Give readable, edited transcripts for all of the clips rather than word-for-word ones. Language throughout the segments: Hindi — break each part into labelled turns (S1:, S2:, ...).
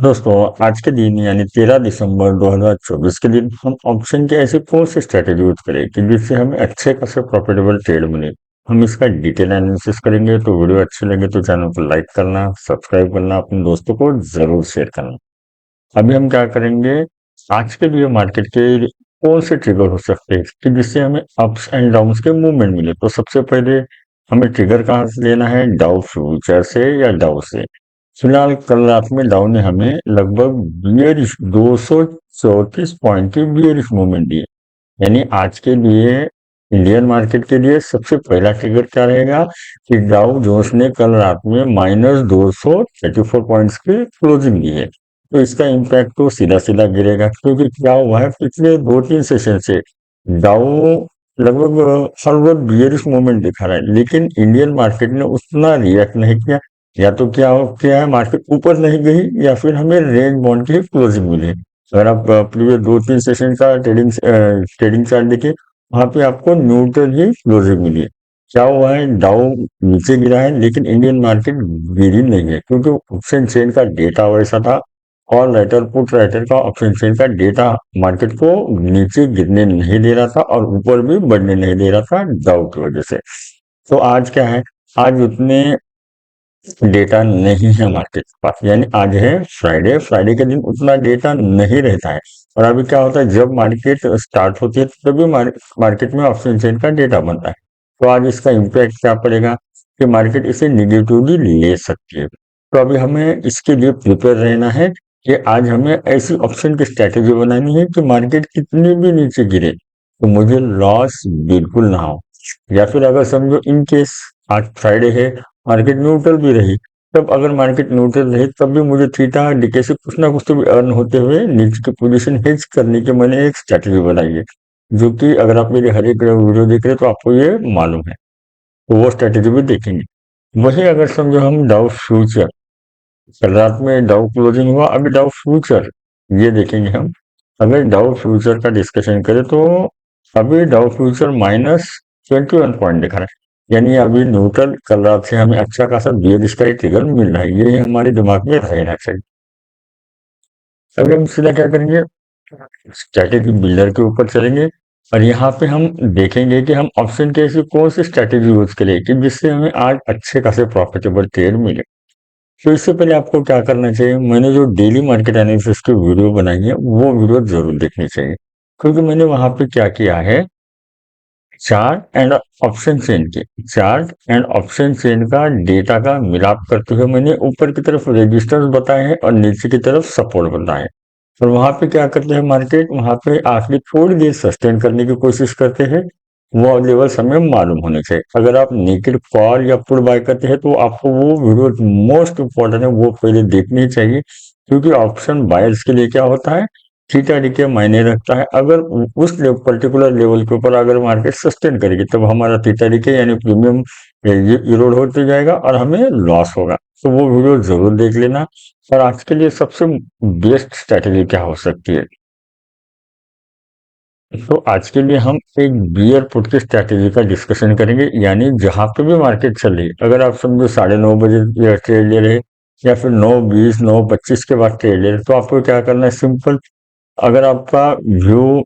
S1: दोस्तों, आज के दिन यानी 13 दिसंबर 2024 के दिन हम ऑप्शन की ऐसी कौन सी स्ट्रैटेजी यूज करें कि जिससे हमें अच्छे खासे प्रॉफिटेबल ट्रेड मिले। हम इसका डिटेल एनालिसिस करेंगे। तो वीडियो अच्छी लगे तो चैनल को लाइक करना, सब्सक्राइब करना, अपने दोस्तों को जरूर शेयर करना। अभी हम क्या करेंगे, आज के लिए मार्केट के कौन से ट्रिगर हो सकते हैं कि जिससे हमें अप्स एंड डाउन्स के मूवमेंट मिले। तो सबसे पहले हमें ट्रिगर कहाँ से लेना है, डाउ फ्यूचर से या डाउ से। फिलहाल कल रात में डाउ ने हमें लगभग बियरिश 234 पॉइंट की बियरिश मूवमेंट दी है। यानी आज के लिए इंडियन मार्केट के लिए सबसे पहला ट्रिगर क्या रहेगा कि डाउ जोन्स ने कल रात में -234 पॉइंट्स की क्लोजिंग दी है। तो इसका इम्पैक्ट तो सीधा सीधा गिरेगा, क्योंकि क्या हुआ है पिछले 2-3 सेशन से डाउ लगभग हर वक्त बियरिश मूवमेंट दिखा रहा है, लेकिन इंडियन मार्केट ने उतना रिएक्ट नहीं किया। या तो क्या है, मार्केट ऊपर नहीं गई या फिर हमें रेंज बाउंड की क्लोजिंग मिली। अगर आप प्रीवियस 2-3 सेशन का ट्रेडिंग चार्ट देखिए, वहां पे आपको न्यूट्रल ही क्लोजिंग मिली है। क्या हुआ है, डाउ नीचे गिरा है लेकिन इंडियन मार्केट गिरी नहीं है, क्योंकि ऑप्शन चेन का डेटा वैसा था। कॉल राइटर पुट राइटर का ऑप्शन चेन का डेटा मार्केट को नीचे गिरने नहीं दे रहा था और ऊपर भी बढ़ने नहीं दे रहा था डाउ की वजह से। तो आज क्या है, आज उतने डेटा नहीं है मार्केट के पास। यानी आज है फ्राइडे, फ्राइडे के दिन उतना डेटा नहीं रहता है। और अभी क्या होता है, जब मार्केट स्टार्ट होती है तभी मार्केट में ऑप्शन चेन का डेटा बनता है। तो आज इसका इम्पैक्ट क्या पड़ेगा कि मार्केट इसे निगेटिवली ले सकती है। तो अभी हमें इसके लिए प्रिपेयर रहना है कि आज हमें ऐसी ऑप्शन की स्ट्रैटेजी बनानी है कि मार्केट कितनी भी नीचे गिरे तो मुझे लॉस बिल्कुल ना हो। या फिर अगर समझो इन केस आज फ्राइडे है, मार्केट न्यूट्रल भी रही, तब अगर मार्केट न्यूट्रल रही तब भी मुझे थीटा डीके से कुछ ना कुछ तो भी अर्न होते हुए नीचे की पोजीशन हेज करने की मैंने एक स्ट्रैटेजी बनाई है, जो कि अगर आप मेरे हर एक वीडियो देख रहे हैं तो आपको ये मालूम है। तो वो स्ट्रैटेजी भी देखेंगे। वही अगर समझो हम डाउ फ्यूचर, कल रात में डाउ क्लोजिंग हुआ, अभी डाउ फ्यूचर ये देखेंगे हम। अगर डाउ फ्यूचर का डिस्कशन करें तो अभी डाउ फ्यूचर -21 पॉइंट दिखा रहा है। यानी अभी न्यूट्रल, कल रात से हमें अच्छा खासा बेयरिश का ट्रिगर मिल रहा है, ये हमारे दिमाग में रहना चाहिए। अभी हम सीधा क्या करेंगे, स्ट्रैटेजी बिल्डर के ऊपर चलेंगे और यहाँ पे हम देखेंगे कि हम ऑप्शन के ऐसी कौन सी स्ट्रैटेजी यूज करें कि जिससे हमें आज अच्छे खासे प्रॉफिटेबल ट्रेड मिले। तो इससे पहले आपको क्या करना चाहिए, मैंने जो डेली मार्केट एनालिसिस की वीडियो बनाई है वो वीडियो जरूर देखनी चाहिए, क्योंकि मैंने वहां पे क्या किया है, चार्ट एंड ऑप्शन चेन का डेटा का मिलाप करते हुए मैंने ऊपर की तरफ रेजिस्टेंस बताए हैं और नीचे की तरफ सपोर्ट बताए हैं। और वहां पे क्या करते हैं मार्केट, वहां पे आखिरी थोड़ी देर सस्टेन करने की कोशिश करते हैं। वो लेवल्स हमें मालूम होने चाहिए। अगर आप नेकेड कॉल या पुट बाय करते हैं तो आपको वो वीडियो मोस्ट इंपॉर्टेंट है, वो पहले देखनी चाहिए। क्योंकि ऑप्शन बायर्स के लिए क्या होता है, थीटा डीके मायने रखता है। अगर उस पर्टिकुलर लेवल के ऊपर अगर मार्केट सस्टेन करेगी तब हमारा थीटा डीके यानी प्रीमियम इरोड होते जाएगा और हमें लॉस होगा। तो वो वीडियो जरूर देख लेना। और आज के लिए सबसे बेस्ट स्ट्रैटेजी क्या हो सकती है, तो आज के लिए हम एक बियर पुट की स्ट्रैटेजी का डिस्कशन करेंगे। यानी जहां पे भी मार्केट चल रही, अगर आप समझो 9:30 बजे ट्रेड ले रहे या फिर 9:20 9:25 के बाद ट्रेड ले रहे, तो आपको क्या करना है, सिंपल। अगर आपका व्यू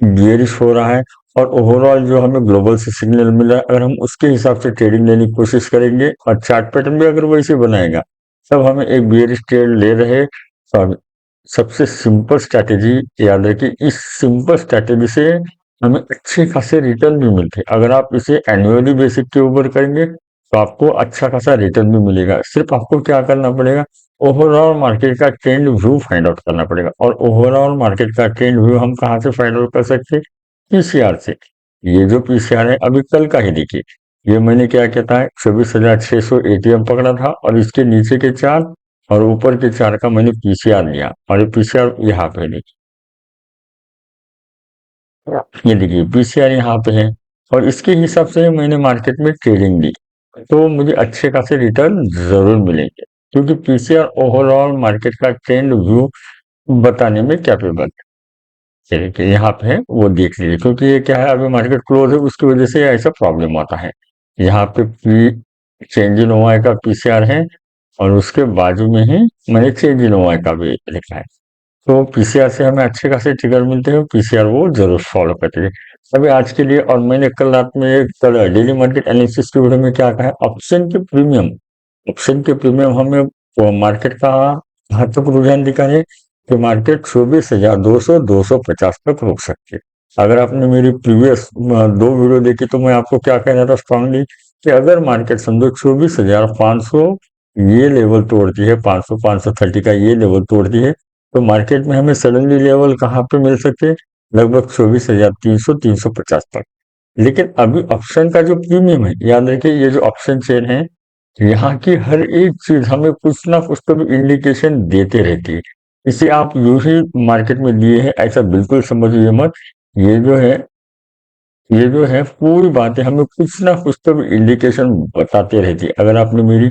S1: बियरिश हो रहा है और ओवरऑल जो हमें ग्लोबल से सिग्नल मिला है, अगर हम उसके हिसाब से ट्रेडिंग लेने की कोशिश करेंगे और चार्ट पैटर्न भी अगर वैसे बनाएगा, तब हमें एक बियरिश ट्रेड ले रहे। और सबसे सिंपल स्ट्रैटेजी याद रखिए, इस सिंपल स्ट्रैटेजी से हमें अच्छे खासे रिटर्न भी मिलते हैं। अगर आप इसे एनुअली बेसिस के ऊपर करेंगे तो आपको अच्छा खासा रिटर्न भी मिलेगा। सिर्फ आपको क्या करना पड़ेगा, ओवरऑल मार्केट का ट्रेंड व्यू फाइंड आउट करना पड़ेगा। और ओवरऑल मार्केट का ट्रेंड व्यू हम कहाँ से फाइंड आउट कर सकते हैं, पीसीआर से। ये जो पीसीआर है अभी कल का ही देखिए, ये मैंने क्या कहता है 24,600 एटीएम पकड़ा था और इसके नीचे के चार और ऊपर के चार का मैंने पीसीआर लिया और ये पीसीआर यहाँ पे देखिए, ये देखिए पीसीआर यहाँ पे है। और इसके हिसाब से मैंने मार्केट में ट्रेडिंग ली तो मुझे अच्छे खासे रिटर्न जरूर मिलेंगे, क्योंकि पीसीआर ओवरऑल मार्केट का ट्रेंड व्यू बताने में कैपेबल है। देखिए यहाँ पे है, वो देख लीजिए, क्योंकि ये क्या है, अभी मार्केट क्लोज है उसकी वजह से ऐसा प्रॉब्लम आता है। यहाँ पे पी चेंज इन ओआई का पीसीआर है और उसके बाजू में ही मैंने चेंज इन ओआई का भी लिखा है। तो पीसीआर से हमें अच्छे खासे ट्रिगर मिलते हैं, पीसीआर वो जरूर फॉलो करते हैं। अभी आज के लिए, और मैंने कल रात में कल डेली मार्केट एनालिसिस की वीडियो में क्या कहा है, ऑप्शन के प्रीमियम हमें मार्केट का कहाँ तक रुझान दिखा है कि मार्केट 24,200 250 तक रुक सकती है। अगर आपने मेरी प्रीवियस 2 वीडियो देखी तो मैं आपको क्या कह रहा था स्ट्रांगली कि अगर मार्केट समझो 24,500 ये लेवल तोड़ती है, 500 530 का ये लेवल तोड़ती है, तो मार्केट में हमें सडनली लेवल कहाँ पे मिल सकते हैं, लगभग 24,300 350 तक। लेकिन अभी ऑप्शन का जो प्रीमियम है, याद रखिए ये जो ऑप्शन चेन है, यहाँ की हर एक चीज हमें कुछ ना कुछ तो भी इंडिकेशन देते रहती है। इसे आप यूं ही मार्केट में लिए हैं ऐसा बिल्कुल समझिए मत। ये जो है ये जो है पूरी बातें हमें कुछ ना कुछ तो भी इंडिकेशन बताते रहती है। अगर आपने मेरी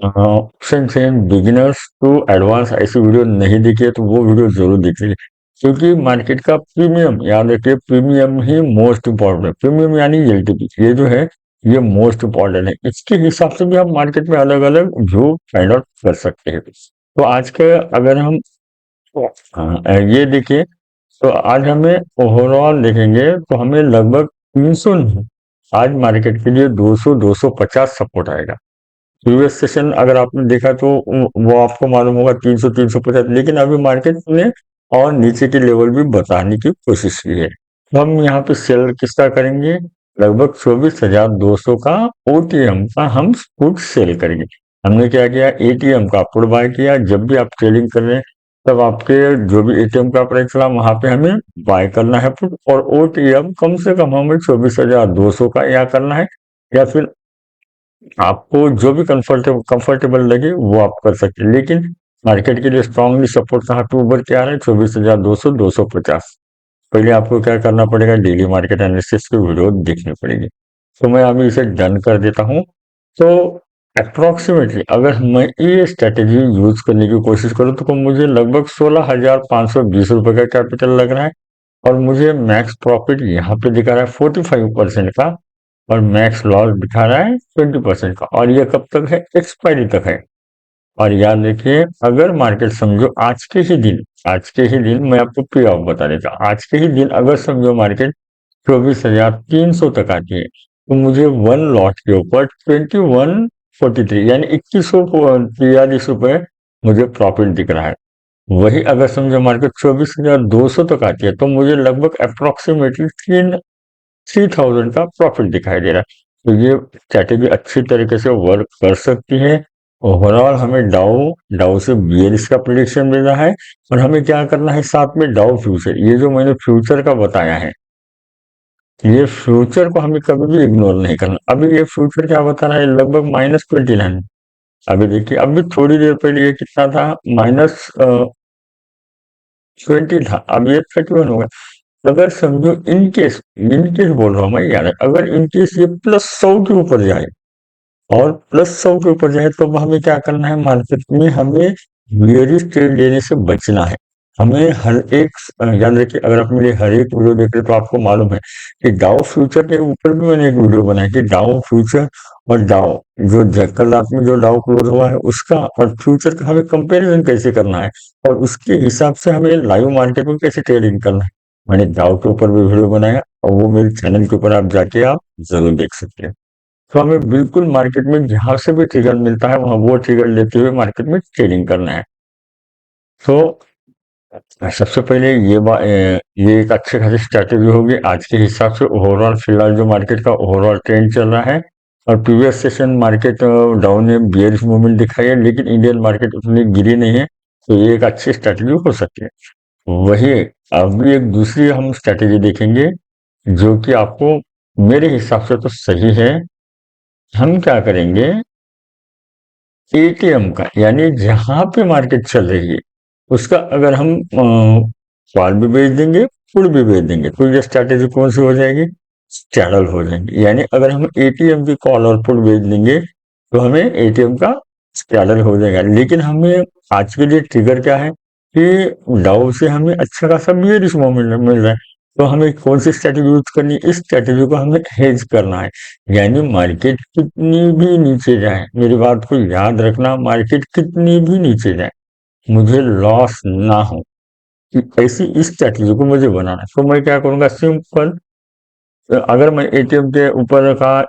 S1: option chain beginners to advance ऐसी वीडियो नहीं देखी है तो वो वीडियो जरूर देखिए, क्योंकि मार्केट का प्रीमियम, याद रखिए प्रीमियम ही मोस्ट इम्पोर्टेंट है। प्रीमियम यानी एलटीपी, ये जो है ये मोस्ट इम्पोर्टेंट है। इसके हिसाब से भी हम मार्केट में अलग अलग व्यू फाइंड आउट कर सकते हैं। तो आज के अगर हम ये देखिए, तो आज हमें ओवरऑल देखेंगे तो हमें लगभग 300 नहीं, आज मार्केट के लिए 200 250 सपोर्ट आएगा। प्रीवियस सेशन अगर आपने देखा तो वो आपको मालूम होगा 300 350, लेकिन अभी मार्केट ने और नीचे के लेवल भी बताने की कोशिश की है। तो हम यहाँ पे सेल किसका करेंगे, लगभग 24,200 का ओटीएम का हम पुट सेल करेंगे। हमने क्या किया, एटीएम का पुट बाय किया। जब भी आप ट्रेडिंग कर रहे हैं तब आपके जो भी एटीएम का प्राइस चला वहां पे हमें बाय करना है पुट, और ओटीएम कम से कम हमें 24,200 का या करना है, या फिर आपको जो भी कंफर्टेबल लगे वो आप कर सकते हैं। लेकिन मार्केट के लिए स्ट्रांगली सपोर्ट कहाँ पे उभर के आ रहा है, 24,200 250। पहले आपको क्या करना पड़ेगा, डेली मार्केट एनालिसिस की वीडियो देखनी पड़ेगी। तो मैं अभी इसे डन कर देता हूँ। तो अप्रोक्सीमेटली अगर मैं ये स्ट्रेटेजी यूज करने की कोशिश करूँ तो मुझे लगभग 16,520 रुपए का कैपिटल लग रहा है, और मुझे मैक्स प्रॉफिट यहाँ पे दिखा रहा है 45% का, और मैक्स लॉस दिखा रहा है 20% का, और ये कब तक है, एक्सपायरी तक है। और याद रखिए, अगर मार्केट समझो आज के ही दिन मैं आपको पे ऑफ बता देता हूँ, आज के ही दिन अगर समझो मार्केट 24,300 तक आती है तो मुझे वन लॉट के ऊपर 2143 यानी 2143 रुपए मुझे प्रॉफिट दिख रहा है। वही अगर समझो मार्केट 24,200 तक आती है तो मुझे लगभग अप्रोक्सीमेटली 3,000 का प्रॉफिट दिखाई दे रहा है। तो ये स्ट्रैटेजी अच्छी तरीके से वर्क कर सकती है। ओवरऑल हमें डाउ डाउ से बियरिश का प्रेडिक्शन मिल रहा है, और हमें क्या करना है साथ में डाउ फ्यूचर, ये जो मैंने फ्यूचर का बताया है, ये फ्यूचर को हमें कभी भी इग्नोर नहीं करना। अभी ये फ्यूचर क्या बता रहा है, लगभग -29। अभी देखिए, अभी थोड़ी देर पहले ये कितना था, -20 था, अब ये 31 होगा। अगर समझो इन केस बोल रहा हूँ मैं यार, अगर इन केस ये +100 के ऊपर जाए, और +100 के ऊपर जाए तो अब हमें क्या करना है, मार्केट में हमें बेयरिश ट्रेड लेने से बचना है। हमें हर एक, याद रखिए अगर आप मेरे हर एक वीडियो देख रहे तो आपको मालूम है कि डाउ फ्यूचर के ऊपर भी मैंने एक वीडियो बनाया कि डाउ फ्यूचर और डाउ जो कल रात में जो डाउ क्लोज हुआ है उसका और फ्यूचर का हमें कंपैरिजन कैसे करना है, और उसके हिसाब से हमें लाइव मार्केट में कैसे ट्रेडिंग करना है। मैंने डाउ के ऊपर भी वीडियो बनाया, और वो मेरे चैनल के ऊपर आप जाके आप जरूर देख सकते हैं। तो हमें बिल्कुल मार्केट में जहां से भी ट्रिगर मिलता है वहां वो ट्रिगर लेते हुए मार्केट में ट्रेडिंग करना है। तो सबसे पहले ये एक अच्छे खासी स्ट्रैटेजी होगी आज के हिसाब से। ओवरऑल फिलहाल जो मार्केट का ओवरऑल ट्रेंड चल रहा है, और प्रीवियस सेशन मार्केट डाउन ने बियरिश मूवमेंट दिखाई है, लेकिन इंडियन मार्केट उतनी गिरी नहीं है, तो ये एक अच्छी स्ट्रैटेजी हो सकती है। वही अभी एक दूसरी हम स्ट्रैटेजी देखेंगे जो कि आपको मेरे हिसाब से तो सही है। हम क्या करेंगे, एटीएम का, यानी जहां पे मार्केट चल रही है उसका अगर हम कॉल भी बेच देंगे, पुट भी बेच देंगे, तो ये स्ट्रैटेजी कौन सी हो जाएगी, स्ट्रैडल हो जाएंगे। यानी अगर हम एटीएम की कॉल और पुट बेच देंगे तो हमें एटीएम का स्ट्रैडल हो जाएगा। लेकिन हमें आज के लिए ट्रिगर क्या है कि डाउ से हमें अच्छा खासा बियरिश मोमेंट मिल रहा है, तो हमें कौन सी स्ट्रैटेजी यूज करनी है? इस स्ट्रैटेजी को हमें हेज करना है, यानी मार्केट कितनी भी नीचे जाए, मेरी बात को याद रखना, मार्केट कितनी भी नीचे जाए मुझे लॉस ना हो, कि ऐसी इस स्ट्रैटेजी को मुझे बनाना है। तो मैं क्या करूंगा, सिंपल, अगर मैं एटीएम के ऊपर का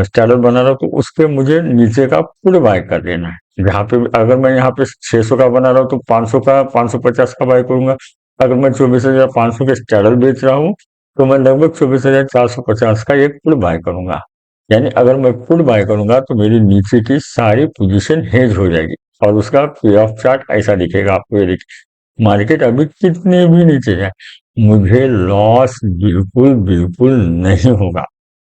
S1: स्टैंडर्ड बना रहा हूँ तो उस पे मुझे नीचे का पुट बाय कर लेना है। जहाँ पे अगर मैं यहाँ पे 600 का बना रहा हूँ तो 500 का 550 का बाय करूंगा। अगर मैं 24,500 के स्टैंडर्ड बेच रहा हूँ तो मैं लगभग 24,450 का एक पुट बाय करूंगा। यानी अगर मैं पुट बाय करूंगा तो मेरी नीचे की सारी पोजीशन हेज हो जाएगी और उसका पे ऑफ चार्ट ऐसा दिखेगा आपको, ये देखिए मार्केट अभी कितने भी नीचे जाए मुझे लॉस बिल्कुल बिल्कुल नहीं होगा।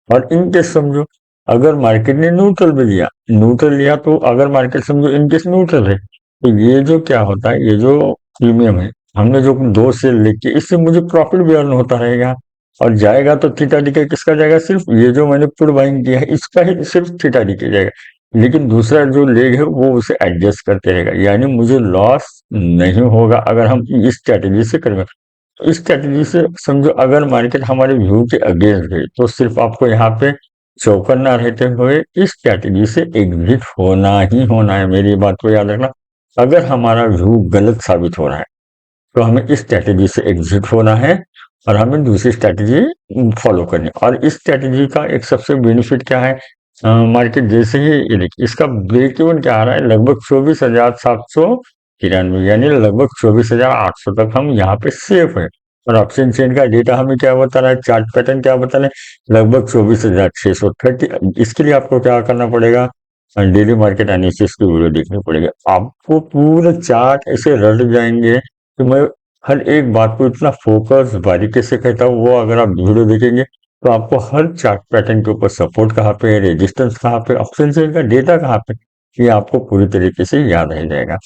S1: और इनकेस समझो अगर मार्केट ने न्यूट्रल भी लिया, न्यूट्रल लिया तो अगर मार्केट समझो इनकेस न्यूट्रल है तो ये जो क्या होता है, ये जो प्रीमियम है हमने जो दो सेल लेके, इससे मुझे प्रॉफिट भी अर्न होता रहेगा। और जाएगा तो थीटा डीके किसका जाएगा, सिर्फ ये जो मैंने पुट बाइंग किया है इसका ही सिर्फ थीटा डीके जाएगा, लेकिन दूसरा जो लेग है वो उसे एडजस्ट करते रहेगा, यानी मुझे लॉस नहीं होगा अगर हम इस स्ट्रैटेजी से करेंगे। तो इस स्ट्रैटेजी से समझो अगर मार्केट हमारे व्यू के अगेंस्ट गई तो सिर्फ आपको यहाँ पे चौकन्ना रहते हुए इस स्ट्रैटेजी से एग्जिट होना ही होना है, मेरी बात को याद रखना। अगर हमारा व्यू गलत साबित हो रहा है तो हमें इस स्ट्रैटेजी से एग्जिट होना है और हमें दूसरी स्ट्रैटेजी फॉलो करनी है। और इस स्ट्रैटेजी का एक सबसे बेनिफिट क्या है, मार्केट जैसे ही ये देखिए इसका ब्रेक इवन क्या आ रहा है, लगभग 24,793, यानी लगभग 24,800 तक हम यहाँ पे सेफ है। और ऑप्शन चेन का डेटा हमें क्या बता रहा है, चार्ट पैटर्न क्या बता रहे हैं, लगभग 24,630। इसके लिए आपको क्या करना पड़ेगा, डेली मार्केट एनालिसिस की वीडियो देखनी पड़ेगी, आपको पूरा चार्ट ऐसे रट जाएंगे कि मैं हर एक बात को इतना फोकस बारीकी से कहता हूँ, वो अगर आप वीडियो देखेंगे तो आपको हर चार्ट पैटर्न के ऊपर सपोर्ट कहाँ पे है, रेजिस्टेंस कहाँ पे, ऑप्शन चेन का डेटा कहाँ पे, ये आपको पूरी तरीके से याद रह जाएगा।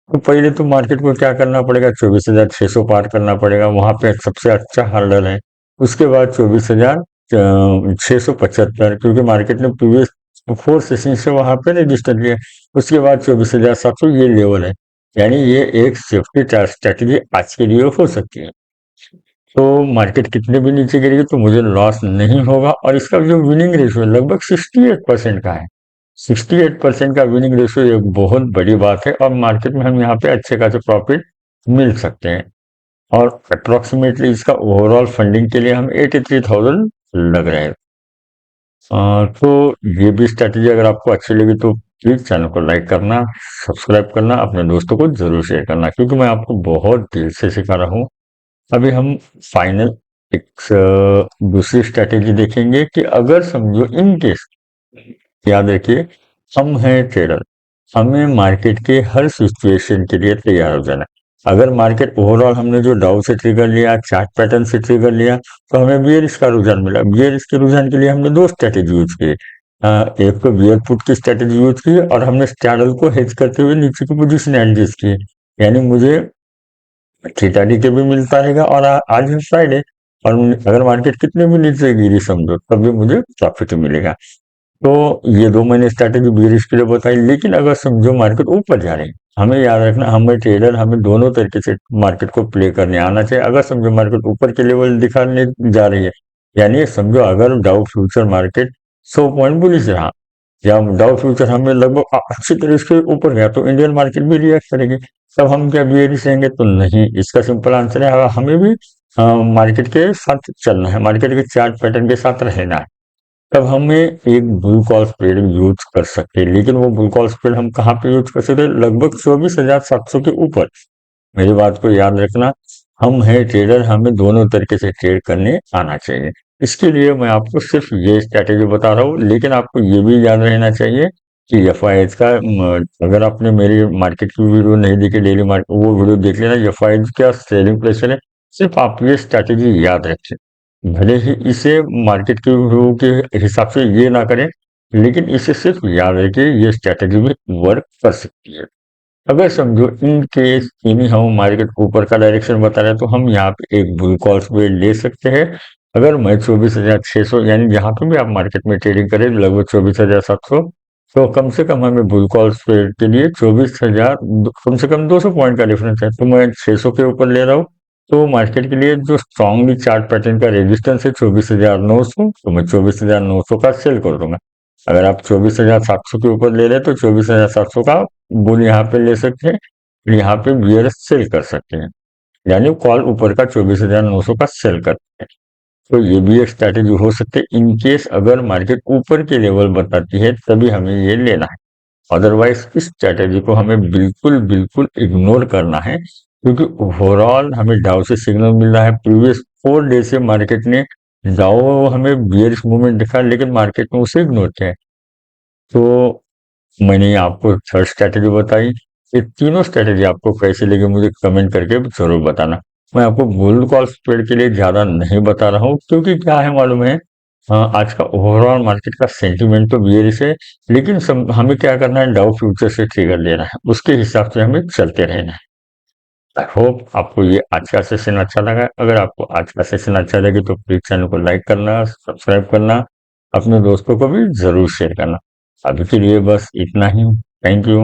S1: तो पहले तो मार्केट को क्या करना पड़ेगा, 24,600 पार करना पड़ेगा, वहां पे सबसे अच्छा हार्डल है। उसके बाद 24,675, क्योंकि मार्केट ने प्रीवियस 4 सेशन से वहां पे रजिस्टर लिया। उसके बाद 24,700 ये लेवल है, यानी ये एक सेफ्टी स्ट्रैटेजी आज के लिए हो सकती है। तो मार्केट कितने भी नीचे गिरेगी तो मुझे लॉस नहीं होगा, और इसका जो विनिंग रेशियो लगभग 68% का है। 68% का विनिंग रेशियो एक बहुत बड़ी बात है, और मार्केट में हम यहाँ पे अच्छे खासे प्रॉफिट मिल सकते हैं। और अप्रोक्सीमेटली इसका ओवरऑल फंडिंग के लिए हम 83,000 लग रहे हैं। तो ये भी स्ट्रैटेजी अगर आपको अच्छी लगी तो प्लीज चैनल को लाइक करना, सब्सक्राइब करना, अपने दोस्तों को जरूर शेयर करना, क्योंकि मैं आपको बहुत दिल से सिखा रहा हूँ। अभी हम फाइनल एक दूसरी स्ट्रैटेजी देखेंगे कि अगर समझो इन केस, याद रखिए हम हैं ट्रेडर, हमें मार्केट के हर सिचुएशन के लिए तैयार हो जाना है। अगर मार्केट ओवरऑल हमने जो डाउ से ट्रिगर लिया, चार्ट पैटर्न से ट्रिगर लिया, तो हमें बियरिश का रुझान मिला। बियरिश के रुझान के लिए हमने दो स्ट्रैटेजी यूज की, एक तो बियर पुट की स्ट्रैटेजी यूज की और हमने स्ट्रैडल को हेज करते हुए नीचे की पोजीशन एडजस्ट की, यानी मुझे थीटा डी के भी मिलता रहेगा। और आज है फ्राइडे, और अगर मार्केट कितने भी नीचे गिरी समझो तब भी मुझे प्रॉफिट मिलेगा। तो ये दो मैंने स्ट्रैटेजी बियरिश के लिए बताई, लेकिन अगर समझो मार्केट ऊपर जा रही है, हमें याद रखना हमें ट्रेडर हमें दोनों तरीके से मार्केट को प्ले करने आना चाहिए। अगर समझो मार्केट ऊपर के लेवल दिखाने जा रही है, यानी समझो अगर डाउ फ्यूचर मार्केट 100 पॉइंट बुलिश रहा, या डाउ फ्यूचर हमें लगभग अच्छी तरह से ऊपर गया, तो इंडियन मार्केट भी रिएक्ट करेगी। तब हम क्या बियरिश रहेंगे? तो नहीं, इसका सिंपल आंसर है हमें भी मार्केट के साथ चलना है, मार्केट के चार्ट पैटर्न के साथ रहना है। तब हमें एक बुल कॉल स्प्रेड यूज कर सकते हैं, लेकिन वो बुल कॉल स्प्रेड हम कहाँ पे यूज कर सकते हैं? लगभग 24,700 के ऊपर। मेरी बात को याद रखना, हम है ट्रेडर, हमें दोनों तरीके से ट्रेड करने आना चाहिए। इसके लिए मैं आपको सिर्फ ये स्ट्रैटेजी बता रहा हूँ, लेकिन आपको ये भी याद रहना चाहिए कि एफ का अगर आपने मेरी मार्केट की वीडियो नहीं देखी, डेली मार्केट, वो वीडियो देख लेना। एफ क्या सेलिंग प्रेशर है, सिर्फ आप ये स्ट्रैटेजी याद रखें। भले ही इसे मार्केट के व्यू के हिसाब से ये ना करें, लेकिन इसे सिर्फ याद रखिए, ये स्ट्रैटेजी भी वर्क कर सकती है। अगर समझो इन केस इन्हीं हम मार्केट ऊपर का डायरेक्शन बता रहे हैं, तो हम यहाँ पे एक बुल कॉल स्प्रेड ले सकते हैं। अगर मैं 24,600, यानी जहाँ पे भी आप मार्केट में ट्रेडिंग करें लगभग 24,700, तो कम से कम हमें बुल कॉल स्प्रेड के लिए 24,000, कम से कम 200 पॉइंट का डिफरेंस है, तो मैं 600 के ऊपर ले रहा हूँ। तो मार्केट के लिए जो स्ट्रांगली चार्ट पैटर्न का रेजिस्टेंस है 24,900, तो मैं 24,900 का सेल कर दूंगा। अगर आप 24,700 के ऊपर ले रहे हैं तो 24,700 का बुल यहाँ पे ले सकते हैं, फिर यहाँ पे बियर सेल कर सकते हैं, यानी कॉल ऊपर का 24,900 का सेल करते हैं। तो ये भी एक स्ट्रैटेजी हो सकती है इन केस अगर मार्केट ऊपर के लेवल बताती है तभी हमें ये लेना है। अदरवाइज इस स्ट्रैटेजी को हमें बिल्कुल बिल्कुल इग्नोर करना है, क्योंकि ओवरऑल हमें डाउ से सिग्नल मिल रहा है। प्रीवियस 4 डे से मार्केट ने डाउ हमें बियरिश मूवमेंट दिखा, लेकिन मार्केट ने उसे इग्नोर किया है। तो मैंने आपको थर्ड स्ट्रैटेजी बताई। ये तीनों स्ट्रैटेजी आपको कैसे लगे मुझे कमेंट करके जरूर बताना। मैं आपको गोल्ड कॉल स्प्रेड के लिए ज्यादा नहीं बता रहा हूँ, क्योंकि क्या है मालूम है, आज का ओवरऑल मार्केट का सेंटीमेंट तो बियरिश है, लेकिन हमें क्या करना है, डाउ फ्यूचर से ट्रिगर लेना है, उसके हिसाब से हमें चलते रहना है। आई होप आपको ये आज का सेशन अच्छा लगा। अगर आपको आज का सेशन अच्छा लगे तो प्लीज चैनल को लाइक करना, सब्सक्राइब करना, अपने दोस्तों को भी जरूर शेयर करना। अभी के लिए बस इतना ही। Thank you.